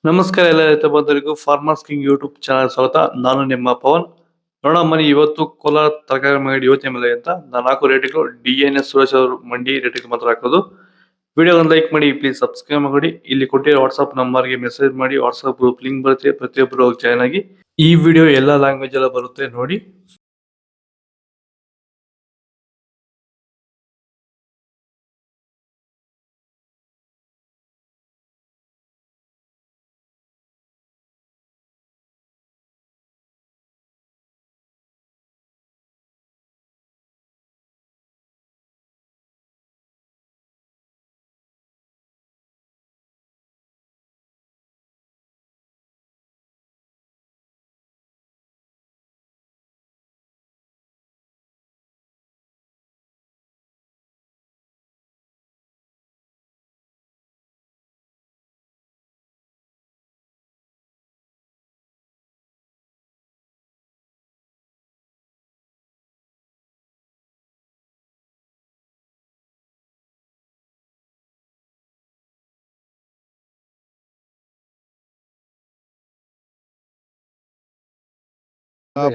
ನಮಸ್ಕಾರ ಎಲ್ಲ ರೈತ ಬಂಧುಗಳಿಗೂ ಫಾರ್ಮರ್ಸ್ ಕಿಂಗ್ ಯೂಟ್ಯೂಬ್ ಚಾನಲ್ ಸ್ವಾಗತ. ನಾನು ನಿಮ್ಮ ಪವನ್. ನೋಡೋಣ ಮನಿ ಇವತ್ತು ಕೋಲಾರ ತರಕಾರಿ ಮಂಡಿ ಯೋಚನೆ ಮೇಲೆ ಅಂತ ನಾನು ಹಾಕೋ ರೇಟ್ಗಳು DNS ಸುರೇಶ್ ಅವರು ಮಂಡಿ ರೇಟ್ಗೆ ಮಾತ್ರ ಹಾಕೋದು. ವಿಡಿಯೋ ಒಂದು ಲೈಕ್ ಮಾಡಿ, ಪ್ಲೀಸ್ ಸಬ್ಸ್ಕ್ರೈಬ್ ಮಾಡಿ. ಇಲ್ಲಿ ಕೊಟ್ಟಿರೋ ವಾಟ್ಸ್ಆಪ್ ನಂಬರ್ಗೆ ಮೆಸೇಜ್ ಮಾಡಿ, ವಾಟ್ಸ್ಆಪ್ ಗ್ರೂಪ್ ಲಿಂಕ್ ಬರುತ್ತೆ, ಪ್ರತಿಯೊಬ್ಬರು ಜಾಯ್ನ್ ಆಗಿ. ಈ ವಿಡಿಯೋ ಎಲ್ಲ ಲ್ಯಾಂಗ್ವೇಜ್ ಎಲ್ಲ ಬರುತ್ತೆ ನೋಡಿ.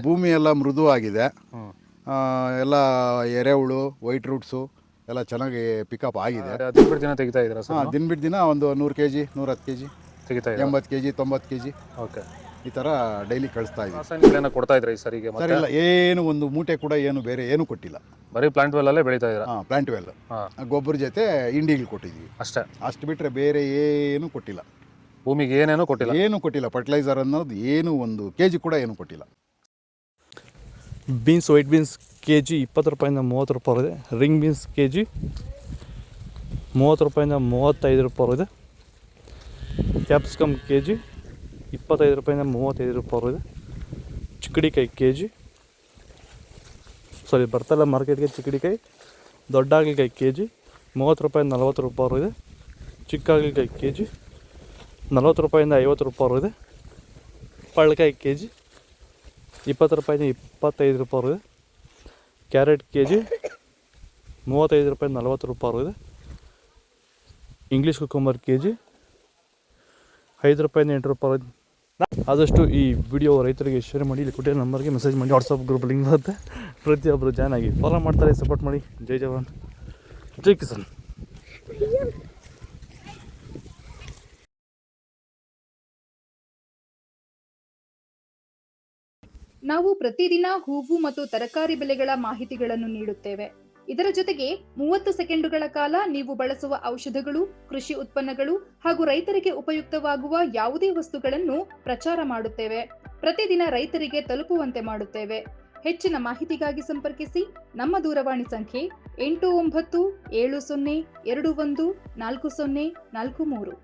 ಭೂಮಿ ಎಲ್ಲ ಮೃದುವಾಗಿದೆ. ಎಲ್ಲ ಎರೆಹುಳು, ವೈಟ್ ರೂಟ್ಸು ಎಲ್ಲ ಚೆನ್ನಾಗಿ ಪಿಕಪ್ ಆಗಿದೆ. ದಿನ ಬಿಟ್ಟು ದಿನ ತೆಗಿತಾ ಇದ್ದೀರಾ ಸರ್? ದಿನ ಬಿಟ್ಟು ದಿನ ಒಂದು 100 kg, 110 kg, ತೆಗಿತಾ ಇದ್ದೀರಾ? 80 kg, 90 kg ಓಕೆ. ಈ ಥರ ಡೈಲಿ ಕಳಿಸ್ತಾ ಇದ್ದೀವಿ. ರಾಸಾಯನಿಕಗಳನ್ನ ಕೊಡ್ತಾ ಇದ್ದೀರಾ ಈ ಸರಿಗೆ? ಸರ್ ಇಲ್ಲ, ಏನು ಒಂದು ಮೂಟೆ ಕೂಡ ಏನು ಬೇರೆ ಏನು ಕೊಟ್ಟಿಲ್ಲ. ಬರೀ ಪ್ಲಾಂಟ್ ವೆಲ್ಲಲ್ಲೇ ಬೆಳೀತಾ ಇದ್ದೀರಾ? ಪ್ಲಾಂಟ್ ವೆಲ್ ಗೊಬ್ಬರ ಜೊತೆ ಇಂಡಿಗಳು ಕೊಟ್ಟಿದ್ದೀವಿ ಅಷ್ಟೇ. ಅಷ್ಟು ಬಿಟ್ಟರೆ ಬೇರೆ ಏನು ಕೊಟ್ಟಿಲ್ಲ. ಭೂಮಿಗೆ ಏನೇನೂ ಕೊಟ್ಟಿಲ್ಲ? ಏನು ಕೊಟ್ಟಿಲ್ಲ. ಫರ್ಟಿಲೈಸರ್ ಅನ್ನೋದು ಏನು ಒಂದು kg ಕೂಡ ಏನು ಕೊಟ್ಟಿಲ್ಲ. ಬೀನ್ಸ್, ವೈಟ್ ಬೀನ್ಸ್ kg 20 ರೂಪಾಯಿಂದ 30 ರೂಪಾಯಿ ಇದೆ. ರಿಂಗ್ ಬೀನ್ಸ್ kg 30 ರೂಪಾಯಿಂದ 35 ರೂಪಾಯಿ ಇದೆ. ಕ್ಯಾಪ್ಸಿಕಮ್ kg 25 ರೂಪಾಯಿಂದ 35 ರೂಪಾಯಿ ಇದೆ. ಚಿಕ್ಕಡಿಕಾಯಿ kg ಬರ್ತಲ್ಲ ಮಾರ್ಕೆಟ್ಗೆ ಚಿಕ್ಕಡಿಕಾಯಿ. ದೊಡ್ಡ ಹಾಗಲಕಾಯಿ kg 30 ರೂಪಾಯಿಂದ 40 ರೂಪಾಯಿ ಇದೆ. ಚಿಕ್ಕ ಹಾಗಲಕಾಯಿ kg 40 ರೂಪಾಯಿಂದ 50 ರೂಪಾಯಿ ಇದೆ. ಪಳ್ಳಕಾಯಿ kg 20 ರೂಪಾಯಿಂದ 25 ರೂಪಾಯಿ ಇದೆ. ಕ್ಯಾರೆಟ್ kg 35 ರೂಪಾಯಿಂದ 40 ರೂಪಾಯಿ ಇದೆ. ಇಂಗ್ಲೀಷ್ ಕುಕುಂಬರ್ kg 5 ರೂಪಾಯಿಂದ 8 ರೂಪಾಯಿ ಇದೆ. ಆದಷ್ಟು ಈ ವಿಡಿಯೋ ರೈತರಿಗೆ ಶೇರ್ ಮಾಡಿ. ಇಲ್ಲಿ ಕೊಟ್ಟಿರೋ ನಂಬರ್ಗೆ ಮೆಸೇಜ್ ಮಾಡಿ, ವಾಟ್ಸಪ್ ಗ್ರೂಪ್ ಲಿಂಕ್ ಬರುತ್ತೆ, ಪ್ರತಿಯೊಬ್ಬರು ಜಾಯ್ನ್ ಆಗಿ ಫಾಲೋ ಮಾಡ್ತಾರೆ, ಸಪೋರ್ಟ್ ಮಾಡಿ. ಜೈ ಜವಾನ್, ಜೈ ಕಿಸಾನ್. ನಾವು ಪ್ರತಿದಿನ ಹೂವು ಮತ್ತು ತರಕಾರಿ ಬೆಲೆಗಳ ಮಾಹಿತಿಗಳನ್ನು ನೀಡುತ್ತೇವೆ. ಇದರ ಜೊತೆಗೆ 30 ಸೆಕೆಂಡುಗಳ ಕಾಲ ನೀವು ಬಳಸುವ ಔಷಧಗಳು, ಕೃಷಿ ಉತ್ಪನ್ನಗಳು ಹಾಗೂ ರೈತರಿಗೆ ಉಪಯುಕ್ತವಾಗುವ ಯಾವುದೇ ವಸ್ತುಗಳನ್ನು ಪ್ರಚಾರ ಮಾಡುತ್ತೇವೆ. ಪ್ರತಿದಿನ ರೈತರಿಗೆ ತಲುಪುವಂತೆ ಮಾಡುತ್ತೇವೆ. ಹೆಚ್ಚಿನ ಮಾಹಿತಿಗಾಗಿ ಸಂಪರ್ಕಿಸಿ. ನಮ್ಮ ದೂರವಾಣಿ ಸಂಖ್ಯೆ 8970214043.